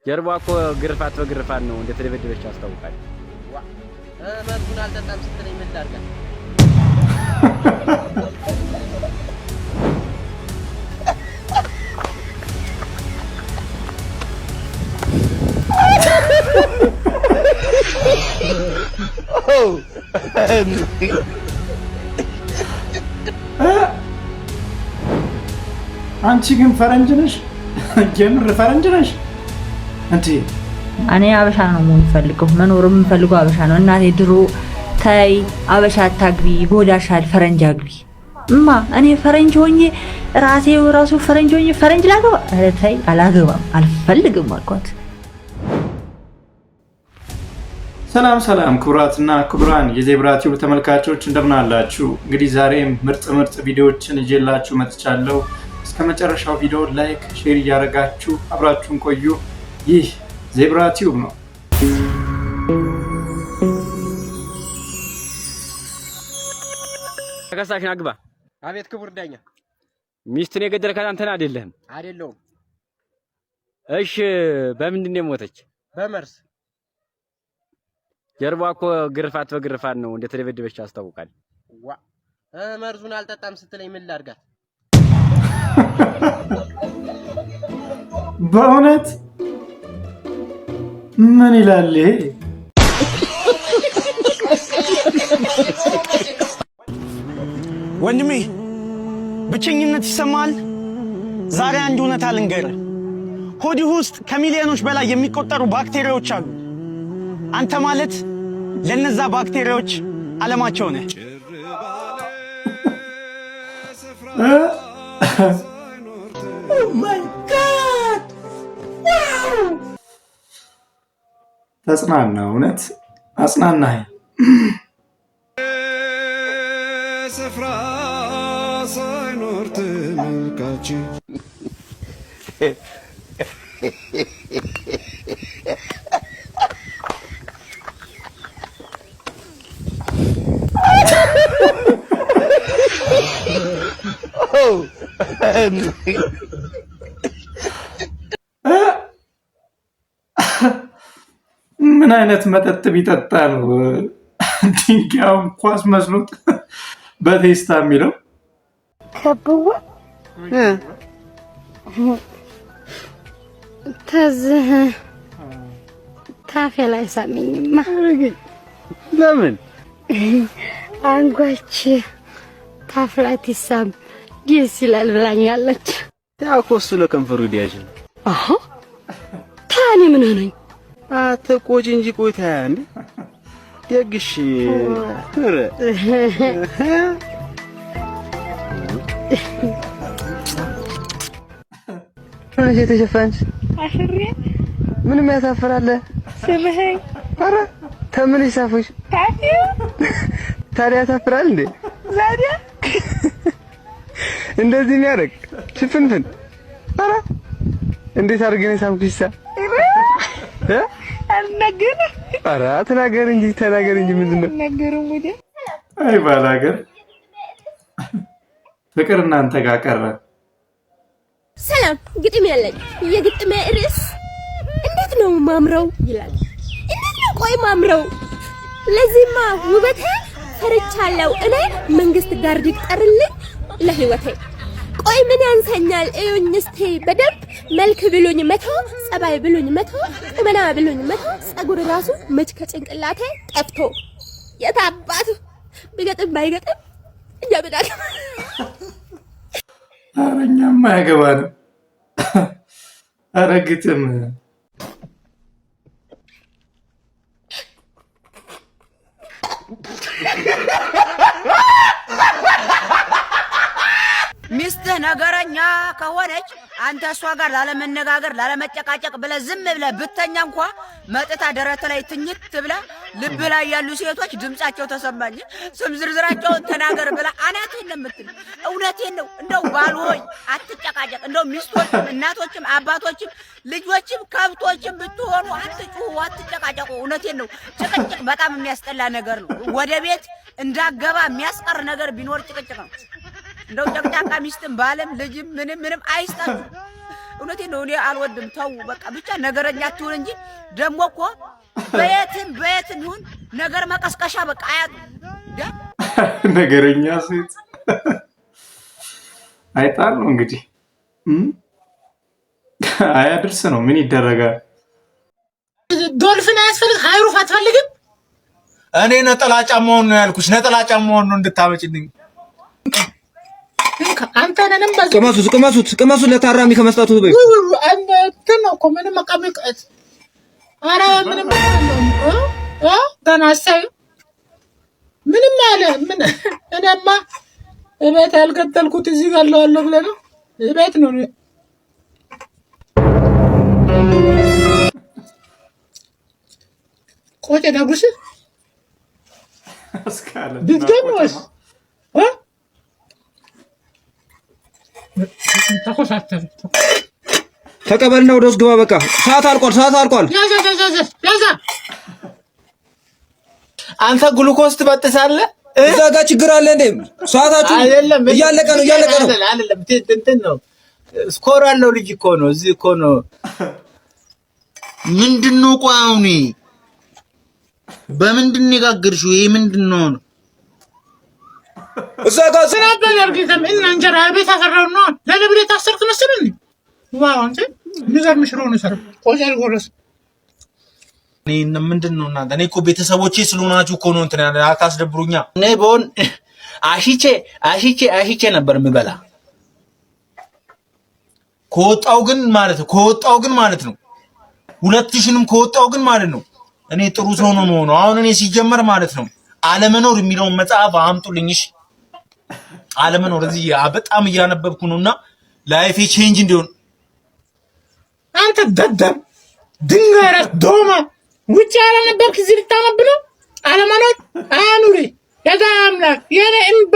ጀርባዋ እኮ ግርፋት በግርፋት ነው እንደተደበደበች ያስታውቃል። መርዙን አልጠጣም ስትለኝ ምን ላድርጋት? አንቺ ግን ፈረንጅ ነሽ? የምር ፈረንጅ ነሽ እንዴ? እኔ አበሻ ነው የምፈልገው፣ መኖርም የምፈልገው አበሻ ነው። እናቴ ድሮ ታይ አበሻ አታግቢ ጎዳሻል፣ ፈረንጅ አግቢ እማ። እኔ ፈረንጅ ሆኜ ራሱ ፈረንጅ ሆኜ ፈረንጅ ላገባ? ኧረ ታይ አላገባም፣ አልፈልግም አልኳት። ሰላም ሰላም፣ ክቡራትና ክቡራን የዜብራ ቲዩብ ተመልካቾች እንደምን አላችሁ? እንግዲህ ዛሬም ምርጥ ቪዲዮዎችን ይዤላችሁ መጥቻለሁ። እስከ መጨረሻው ቪዲዮ ላይክ፣ ሼር እያደረጋችሁ አብራችሁን ቆዩ። ይህ ዜብራ ቲዩብ ነው። ተከሳሽን አግባ። አቤት ክቡር ዳኛ። ሚስትን የገደልካት አንተን አይደለህም? አይደለሁም። እሺ፣ በምንድን ነው የሞተች? በመርዝ። ጀርባዋ እኮ ግርፋት በግርፋት ነው እንደተደበደበች ያስታውቃል። መርዙን አልጠጣም ስትለኝ ምን ላድርጋት? በእውነት ምን ይላል ይሄ? ወንድሜ ብቸኝነት ይሰማል? ዛሬ አንድ እውነት ልንገርህ። ሆድህ ውስጥ ከሚሊዮኖች በላይ የሚቆጠሩ ባክቴሪያዎች አሉ። አንተ ማለት ለነዛ ባክቴሪያዎች ዓለማቸው ነህ። ኦ ማይ ጋድ! ተጽናና፣ እውነት አጽናናኝ። ስፍራ ሳይኖር ተመልካች ምን አይነት መጠጥ ቢጠጣ ነው ድንጋዩን ኳስ መስሎት በቴስታ የሚለው? ከብዋ ተዝህ ታፌ ላይ ሳሚኝማ። ለምን አንጓች ታፍ ላይ ትሳም ደስ ይላል ብላኛለች። ያው እኮ እሱ ለከንፈሩ ዲያጅ ነው። አሃ ታኒ ምን ሆነኝ? አትቆጪ እንጂ ቆይታ እንዴ ደግሽ ኧረ ትንሽ የተሸፈንሽ አሽሬ ምንም ያሳፍራል? ስምኸኝ ኧረ ተምን ይሳፍሽ ታፊ ታዲያ ያሳፍራል እንዴ? ዛዲያ እንደዚህ የሚያደርግ ሽፍንፍን። ኧረ እንዴት አድርገን ሳምኩሽሳ? አልነገር ኧረ ተናገር እንጂ ተናገር እንጂ ምንድን ነው ነገሩ? ሙዴ አይ ባላገር ፍቅር እናንተ ጋር ቀረ። ሰላም ግጥም ያለኝ የግጥሜ ርዕስ እንዴት ነው ማምረው ይላል። እንዴት ነው ቆይ ማምረው? ለዚህማ ውበቴ ፈርቻለሁ እኔ መንግስት ጋር ይቀርልኝ ለህይወቴ። ቆይ ምን ያንሰኛል እዩኝ እስቲ በደንብ መልክ ብሉኝ መቶ ጸባይ ብሉኝ መቶ ቁመና ብሉኝ መቶ ጸጉር ራሱ መች ከጭንቅላቴ ጠፍቶ የታባቱ ቢገጥም ባይገጥም እኛ ብዳል። ኧረ እኛማ አያገባንም። ኧረ ግጥም ሚስትህ ነገረኛ ከሆነች አንተ እሷ ጋር ላለመነጋገር ላለመጨቃጨቅ ብለህ ዝም ብለህ ብተኛ እንኳን መጥታ ደረት ላይ ትኝት ብላ ልብ ላይ ያሉ ሴቶች ድምጻቸው ተሰማኝ ስም ዝርዝራቸውን ተናገር ብላ አናቴን ነው የምትል። እውነቴን ነው። እንደው ባል ሆይ አትጨቃጨቅ። እንደው ሚስቶችም እናቶችም አባቶችም ልጆችም ከብቶችም ብትሆኑ አትጩሁ፣ አትጨቃጨቁ። እውነቴን ነው። ጭቅጭቅ በጣም የሚያስጠላ ነገር ነው። ወደ ቤት እንዳገባ የሚያስቀር ነገር ቢኖር ጭቅጭቅ ነው። እንደው ጨቅጫቃ ሚስትም ባለም ልጅም ምንም አይስጣችሁ። እውነቴን ነው። እኔ አልወድም። ተው በቃ ብቻ ነገረኛ አትሁን እንጂ ደግሞ እኮ በየትም ይሁን ነገር መቀስቀሻ በቃ አያት ነገረኛ ሴት አይጣል ነው እንግዲህ አያድርስ ነው። ምን ይደረጋል? ዶልፊን አያስፈልግ ሃይሩፍ አትፈልግም? እኔ ነጠላ ጫማውን ነው ያልኩሽ። ነጠላ ጫማውን ነው እንድታመጪልኝ። አንተ ነንም ባዝ ቅመሱት ለታራሚ ከመስጠቱ በይ አንተ ነው እኮ ምንም መቀመጥ አረ ምንም ተናሳይ ምንም አለ ምን እኔማ እቤት ያልቀጠልኩት እዚህ ጋር አለው ብለህ ነው እቤት ነው ቆጨ ዳጉስ አስካለ ቢትገሞስ ተቆሳተረ ተቀበልና ወደ ውስጥ ግባ። በቃ ሰዓት አልቋል። ያዛ አንተ ግሉኮስ ትበጥሳለህ። እዛ ጋር ችግር አለ እንዴ? ሰዓታችሁ እያለቀ ነው። አይደለም እንትን ነው። ስኮር ያለው ልጅ እኮ ነው። እዚህ እኮ ነው። ምንድነው? ቆይ አሁን በምንድን ነው የጋገርሽው? ይሄ ምንድነው ነው? እዛ ጋር ስራበል ያርግተም እና እንጀራ ቤት አሰራው ነው። ለለብለ ታሰርክ መሰለኝ። ዋው አንተ ንገርም ሽሮ ነው ሰራ ቆጃል ጎረስ እኔ ምንድነው እናንተ? እኔ እኮ ቤተሰቦቼ ስለሆናችሁ እኮ ነው እንትን ያለ አታስደብሩኛ። እኔ ቦን አሽቼ ነበር የምበላ ከወጣው ግን ማለት ነው 2000ንም ከወጣው ግን ማለት ነው እኔ ጥሩ ሰው ነው የምሆነው። አሁን እኔ ሲጀመር ማለት ነው አለመኖር የሚለውን መጽሐፍ አምጡልኝሽ። አለመኖር እዚህ በጣም እያነበብኩ ነውና ላይፌ ቼንጅ እንዲሆን አንተ ደደብ ድንጋይ ራስ ዶማ ውጭ ያለ ነበርክ እዚህ ልታነብ ነው። አለመኖር አያኑሪ የዛ አምላክ የኔ እምባ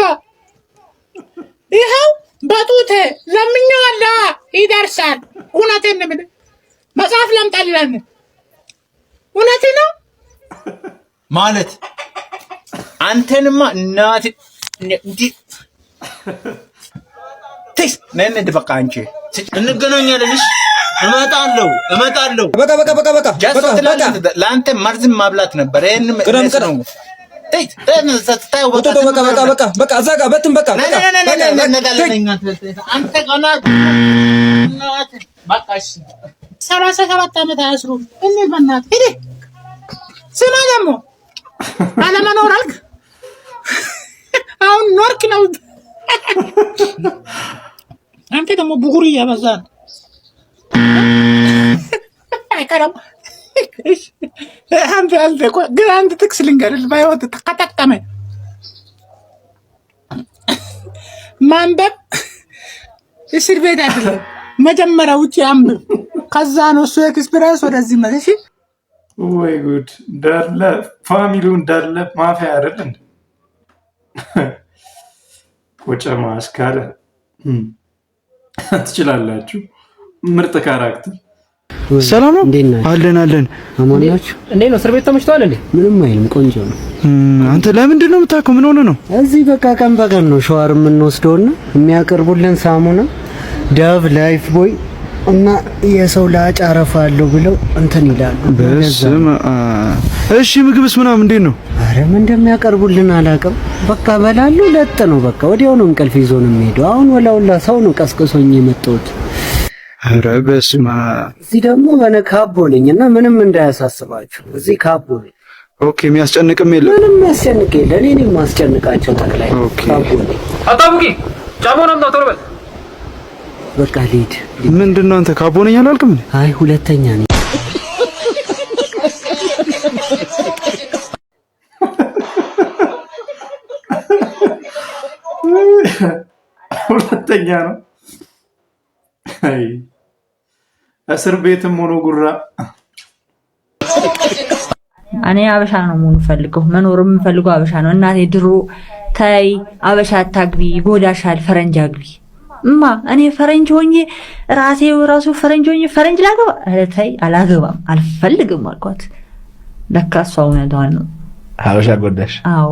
ይኸው በጡቴ ለምኜዋለሁ ይደርሳል። እውነቴን ነው የምልህ መጽሐፍ ላምጣልህ። እውነቴ ነው ማለት አንተንማ እናት እንዴ ትስ ነን በቃ አንቺ እንገናኛለን። እሺ እመጣለሁ። በቃ ለአንተ መርዝም ማብላት ነበር። ይሄን ነው በቃ እዛ ጋር በትን በቃ አንተ ገና በቃ 37 ዓመት አያስሩ እኔ በእናትህ ሄደ ስማ ደግሞ አለመኖር አልክ። አሁን ኖርክ ነው። አንተ ደግሞ ብጉር እያበዛ ነው። አይቀርም አንተ ጥቅስ ልንገርህ በሕይወት ተቀጠቀመ ማንበብ እስር ቤት አይደለም። መጀመሪያ ውጪ አንብብ፣ ከዛ ነው እሱ ኤክስፒሪየንስ ወደዚህ መጥሽ። ወይ ጉድ! እንዳለ ፋሚሊው እንዳለ ማፊያ አይደል እንዴ? ወጨማ አስካለ ትችላላችሁ። ምርጥ ካራክተር። ሰላም ነው። አለን አማናችሁ እንዴ ነው? እስር ቤት ተመችቷል እንዴ? ምንም አይልም፣ ቆንጆ ነው። አንተ ለምንድን ነው የምታውቀው? ምን ሆነ ነው? እዚህ በቃ ቀን በቀን ነው ሻወር የምንወስደውና የሚያቀርቡልን ሳሙና ዳቭ ላይፍ ቦይ እና የሰው ላጭ አረፋለሁ ብለው እንትን ይላሉ። በስመ አብ። እሺ ምግብስ ምናምን እንዴት ነው? አረ ምን እንደሚያቀርቡልን አላውቅም። በቃ በላሉ ለጥ ነው በቃ ወዲያው ነው እንቅልፍ ይዞ ነው የሚሄደው። አሁን ወላውላ ሰው ነው ቀስቅሶኝ የመጣሁት። አረ በስመ አብ። እዚህ ደግሞ በነካቦ ነኝና ምንም እንዳያሳስባችሁ። እዚህ ካቦ ነኝ። ኦኬ። የሚያስጨንቅም የለም። ምንም የሚያስጨንቅ የለም። እኔ ነኝ የማስጨንቃቸው ጠቅላይ ካቦ ነኝ። አጣቡቂ ጫማውን አምጣው ቶሎ በል። በቃ ልሂድ። ምንድነው አንተ ካቦ ነኝ አላልክም? አይ ሁለተኛ ነኝ። ሁለተኛ ነው። አይ እስር ቤትም ሆኖ ጉራ። እኔ አበሻ ነው መሆን ፈልገው መኖርም ፈልገው አበሻ ነው። እናቴ ድሮ ታይ አበሻ አታግቢ ጎዳሻል ፈረንጅ አግቢ እማ እኔ ፈረንጅ ሆኜ ራሱ ፈረንጅ ሆኜ ፈረንጅ ላገባ ታይ አላገባም አልፈልግም አልኳት። ለካ እሷ እውነቷን ነው። አበሻ ጎዳሽ? አዎ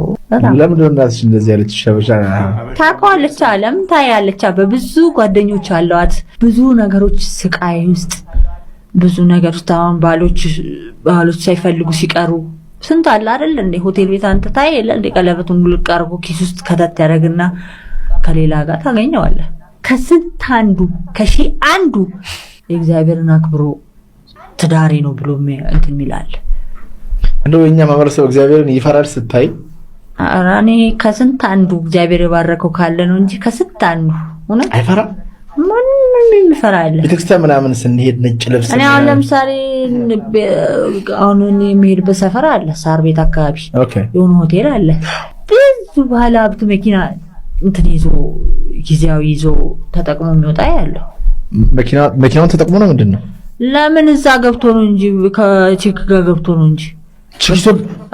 ለምን እናትሽ እንደዚህ ያለች ሸበሻ ታውቀዋለች? አለም ታያለች። በብዙ ጓደኞች አሏት። ብዙ ነገሮች ስቃይ ውስጥ ብዙ ነገር ውስጥ አሁን ባሎች ሳይፈልጉ ሲቀሩ ስንት አለ አይደል እንዴ? ሆቴል ቤት አንተ ታየለ እንዴ? ቀለበቱን ሙልቅ አድርጎ ኪስ ውስጥ ከተት ያደርግና ከሌላ ጋር ታገኘዋለህ። ከስንት አንዱ ከሺህ አንዱ የእግዚአብሔርን አክብሮ ትዳሬ ነው ብሎ እንትን ይላል። እንደው የኛ ማህበረሰብ እግዚአብሔርን ይፈራል ስታይ? እኔ ከስንት አንዱ እግዚአብሔር የባረከው ካለ ነው እንጂ ከስንት አንዱ ሆነ አይፈራም። ምን ይፈራል? ቤተክርስቲያን ምናምን ስንሄድ ነጭ ልብስ እኔ አሁን ለምሳሌ አሁን የሚሄድበት ሰፈር አለ፣ ሳር ቤት አካባቢ የሆነ ሆቴል አለ። ብዙ ባለ ሀብት መኪና እንትን ይዞ ጊዜያዊ ይዞ ተጠቅሞ የሚወጣ ያለው መኪናውን ተጠቅሞ ነው። ምንድን ነው? ለምን እዛ ገብቶ ነው እንጂ ከቼክ ጋር ገብቶ ነው እንጂ።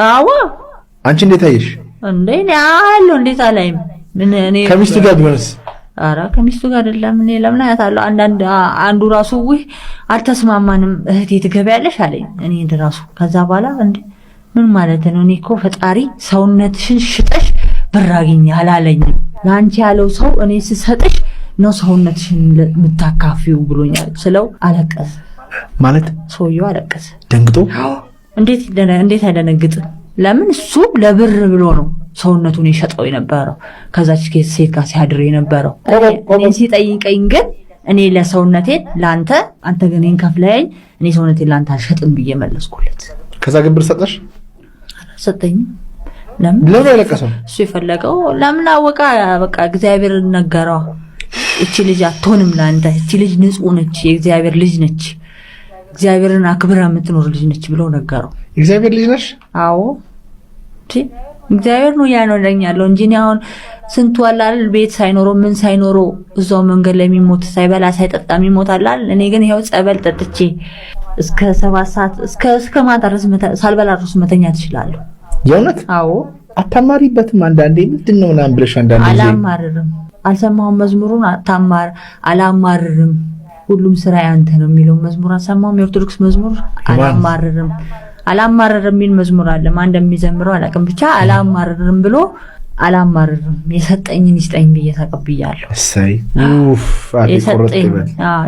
አዎ አንቺ እንዴት አየሽ? እንዴ አለው እንዴት አላይም? እኔ ከሚስቱ ጋር ቢሆንስ? አራ ከሚስቱ ጋር አይደለም። እኔ ለምን አያታለሁ? አንዱ ራሱ አልተስማማንም እህቴ ትገቢያለሽ አለኝ። እኔ እንደራሱ ከዛ በኋላ እንዴ ምን ማለት ነው? እኔ እኮ ፈጣሪ ሰውነትሽን ሽጠሽ ብር አግኝ አላለኝም። ላንቺ ያለው ሰው እኔ ስሰጥሽ ነው ሰውነትሽን የምታካፊው ብሎኛል ስለው አለቀሰ። ማለት ሰውየው አለቀሰ ደንግጦ። እንዴት አይደነግጥ? ለምን እሱ ለብር ብሎ ነው ሰውነቱን የሸጠው የነበረው ከዛች ሴት ጋር ሲያድር የነበረው። እኔ ሲጠይቀኝ ግን እኔ ለሰውነቴ ላንተ አንተ ግን እኔን ከፍለኸኝ እኔ ሰውነቴን ላንተ አልሸጥም ብዬ መለስኩለት። ከዛ ግን ብር ሰጠሽ? ሰጠኝ። ለምን አይለቀሰም? እሱ የፈለገው ለምን አወቃ? በቃ እግዚአብሔር ነገረው። እቺ ልጅ አትሆንም ላንተ፣ እቺ ልጅ ንጹህ ነች፣ የእግዚአብሔር ልጅ ነች፣ እግዚአብሔርን አክብራ የምትኖር ልጅ ነች ብሎ ነገረው። እግዚአብሔር ልጅ ነሽ? አዎ እግዚአብሔር ነው ያኖረኛል እንጂ አሁን ስንቱ አላል ቤት ሳይኖረው ምን ሳይኖረው እዛው መንገድ ላይ የሚሞት ሳይበላ ሳይጠጣ የሚሞት አላል። እኔ ግን ይሄው ጸበል ጠጥቼ እስከ 7 ሰዓት እስከ ማታ ድረስ ሳልበላ ድረስ መተኛ ትችላለህ። የእውነት? አዎ። አታማሪበትም? አንዳንዴ ምንድነው ምናምን ብለሽ አንዳንዴ አላማርርም። አልሰማሁም መዝሙሩን አላማርርም። ሁሉም ስራ ያንተ ነው የሚለው መዝሙር አልሰማሁም። የኦርቶዶክስ መዝሙር አላማርርም የሚል መዝሙር አለ። ማን እንደሚዘምረው አላውቅም። ብቻ አላማርርም ብሎ አላማርርም የሰጠኝን ይስጠኝ ብዬ ተቀብያለሁ። እሰይ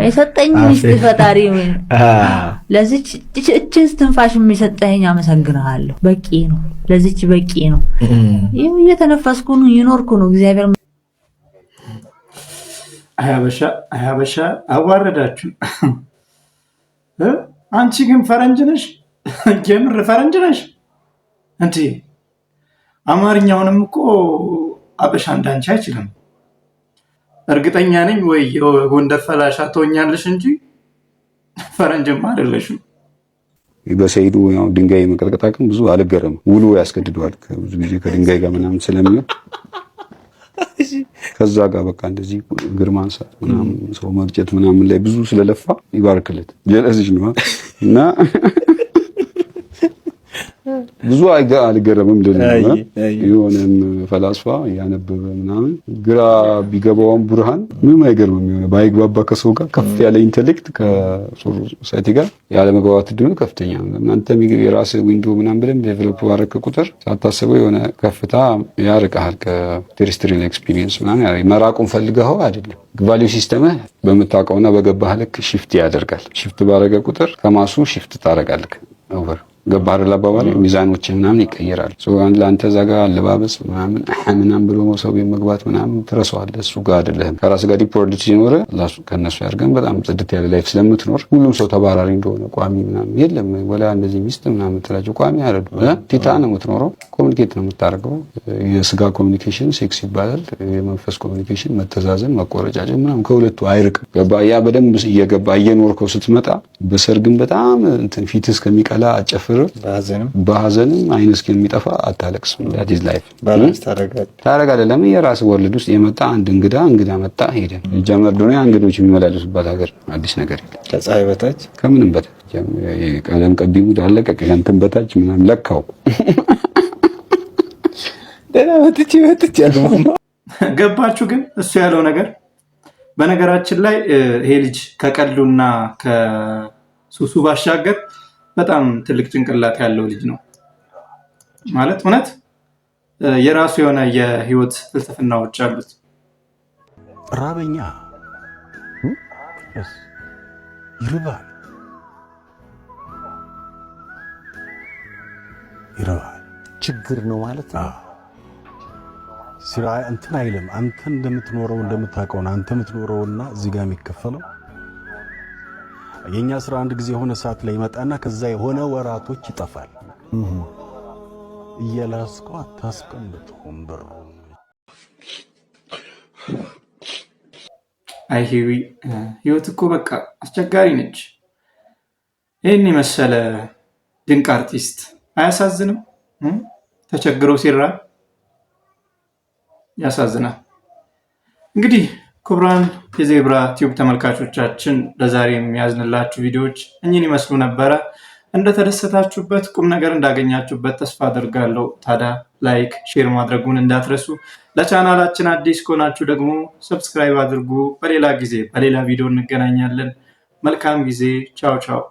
የሰጠኝን ይስጥ ፈጣሪ። ለዚች እችን ትንፋሽ የሚሰጠኝ አመሰግናለሁ። በቂ ነው፣ ለዚች በቂ ነው። ይሄ እየተነፈስኩ ነው የኖርኩ ነው። እግዚአብሔር አያበሻ አዋረዳችሁ። አንቺ ግን ፈረንጅ ነሽ፣ የምር ፈረንጅ ነሽ እንዴ? አማርኛውንም እኮ አበሻ እንዳንቺ አይችልም። እርግጠኛ ነኝ ወይ የጎንደር ፈላሻ ትሆኛለሽ እንጂ ፈረንጅም አይደለሽም። በሰይዱ ያው ድንጋይ መቀጥቀጥ አቅም ብዙ አልገረም። ውሎ ያስገድደዋል ብዙ ጊዜ ከድንጋይ ጋር ምናምን ስለሚሆን ከዛ ጋር በቃ እንደዚህ ግርማ አንሳት ምናምን ሰው መርጨት ምናምን ላይ ብዙ ስለለፋ ይባርክለት ጀለስሽ ነው እና ብዙ አልገረምም። ደግሞ የሆነም ፈላስፋ ያነበበ ምናምን ግራ ቢገባውም ቡርሃን ምንም አይገርምም። የሆነ ባይግባባ ከሰው ጋር ከፍ ያለ ኢንተሌክት ከሶሳይቲ ጋር ያለ መግባባት ድኑ ከፍተኛ ነው። እናንተ የራስ ዊንዶ ምናምን ብለን ዴቨሎፕ ባረከ ቁጥር ሳታስበው የሆነ ከፍታ ያርቃል ከቴሪስትሪያል ኤክስፒሪየንስ ምናምን መራቁን ፈልገው አይደለም። ቫልዩ ሲስተምህ በመታወቀውና በገባህ ልክ ሽፍት ያደርጋል። ሽፍት ባረገ ቁጥር ከማሱ ሽፍት ታረጋለህ ኦቨር ገባር ለባባል ሚዛኖች ምናምን ይቀየራል። ለአንተ ዛጋ አለባበስ ምናምን ብሎ ሰው መግባት ምናምን ትረሳዋለህ። እሱ ጋር አይደለም። ከራስ ጋር ዲፖርድ ሲኖር ላሱ ከነሱ ያርገን በጣም ጽድት ያለ ላይፍ ስለምትኖር ሁሉም ሰው ተባራሪ እንደሆነ ቋሚ ምናምን የለም። ወላ እንደዚህ ሚስት ምናምን ትላቸው ቋሚ አይደለም። ቲታ ነው የምትኖረው። ኮሚኒኬት ነው የምታደርገው። የስጋ ኮሚኒኬሽን ሴክስ ይባላል። የመንፈስ ኮሚኒኬሽን መተዛዘን፣ መቆረጫጭ ምናምን ከሁለቱ አይርቅም። ገባ ያ በደንብ እየገባ እየኖርከው ስትመጣ በሰርግም በጣም እንትን ፊት እስከሚቀላ አጨፍር በሐዘንም አይን እስከሚጠፋ አታለቅስም። that is life ባላንስ ታረጋለህ። ለምን የራስ ወርልድ ውስጥ የመጣ አንድ እንግዳ መጣ ሄደ። ጀመር ዱንያ እንግዶች የሚመላለሱበት ሀገር አዲስ ነገር የለም። ከፀሐይ በታች ከምንም በታች ቀለም ቀቢው ዳለቀ ከእንትን በታች ምናምን ለካው ደና ወጥቼ አልማማ ገባችሁ? ግን እሱ ያለው ነገር በነገራችን ላይ ይሄ ልጅ ከቀሉና ከሱሱ ባሻገር በጣም ትልቅ ጭንቅላት ያለው ልጅ ነው ማለት እውነት የራሱ የሆነ የህይወት ፍልስፍናዎች አሉት። ራበኛ ይርባል ችግር ነው ማለት ነው። ስራ እንትን አይልም። አንተ እንደምትኖረው እንደምታውቀው አንተ የምትኖረውና እዚህ ጋር የሚከፈለው የኛ ስራ አንድ ጊዜ የሆነ ሰዓት ላይ ይመጣና ከዛ የሆነ ወራቶች ይጠፋል። እየላስከው አታስቀምጠውም ብር። አይ ህይወት እኮ በቃ አስቸጋሪ ነች። ይህን የመሰለ ድንቅ አርቲስት አያሳዝንም? ተቸግሮ ሲራብ ያሳዝናል። እንግዲህ ክቡራን የዜብራ ቲዩብ ተመልካቾቻችን ለዛሬ የሚያዝንላችሁ ቪዲዮዎች እኚህን ይመስሉ ነበረ። እንደተደሰታችሁበት ቁም ነገር እንዳገኛችሁበት ተስፋ አደርጋለሁ። ታዲያ ላይክ፣ ሼር ማድረጉን እንዳትረሱ። ለቻናላችን አዲስ ከሆናችሁ ደግሞ ሰብስክራይብ አድርጉ። በሌላ ጊዜ በሌላ ቪዲዮ እንገናኛለን። መልካም ጊዜ። ቻው ቻው።